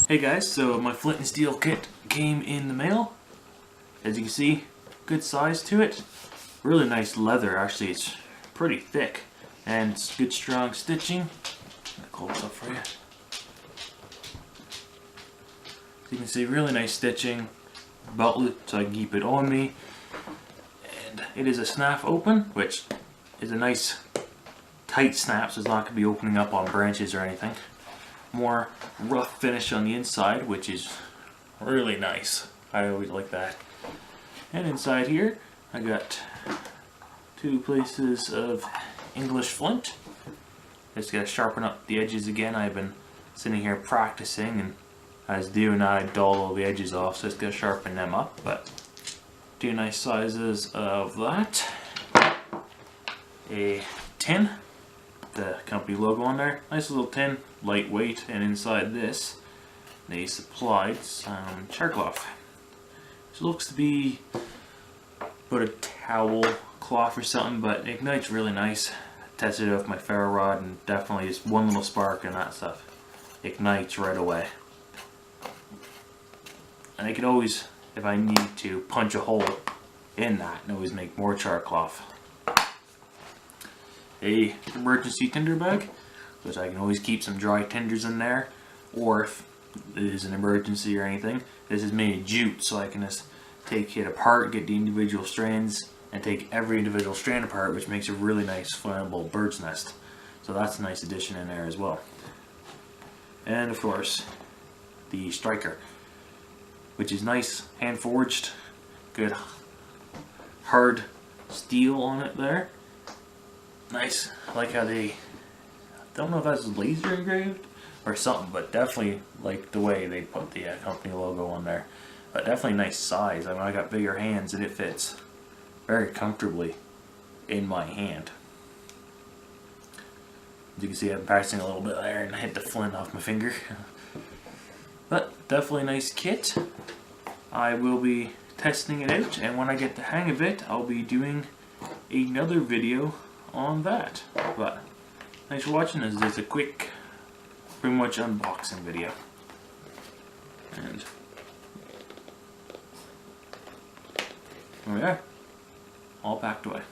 Hey guys, so my Flint and steel kit came in the mail. As you can see, good size to it. Really nice leather, actually it's pretty thick. And it's good strong stitching. I'll close up for you. So you can see really nice stitching. Belt loop so I can keep it on me. And it is a snap open, which is a nice tight snap, so it's not going to be opening up on branches or anything. More rough finish on the inside, which is really nice. I always like that. And inside here I got 2 places of English flint. Just gotta sharpen up the edges again. I've been sitting here practicing, and as doing that I dull all the edges off, so just gotta sharpen them up. But 2 nice sizes of that. A tin, the company logo on there. Nice little tin, lightweight, and inside this they supplied some char cloth. This looks to be about a towel cloth or something, but it ignites really nice. Tested it with my ferro rod, and definitely just one little spark and that stuff ignites right away. And I could always, if I need to, punch a hole in that and always make more char cloth. A emergency tinder bag, which I can always keep some dry tinders in there, or if it is an emergency or anything. This is made of jute, so I can just take it apart, get the individual strands, and take every individual strand apart, which makes a really nice flammable bird's nest. So that's a nice addition in there as well. And of course, the striker, which is nice, hand forged, good hard steel on it there. Nice. I like how they, I don't know if that's laser engraved or something, but definitely like the way they put the company logo on there. But definitely nice size. I mean, I got bigger hands and it fits very comfortably in my hand. As you can see, I'm practicing a little bit there and I hit the flint off my finger. But definitely a nice kit. I will be testing it out, and when I get the hang of it, I'll be doing another video on that. But thanks for watching. This is just a quick, pretty much unboxing video. And there we are, all packed away.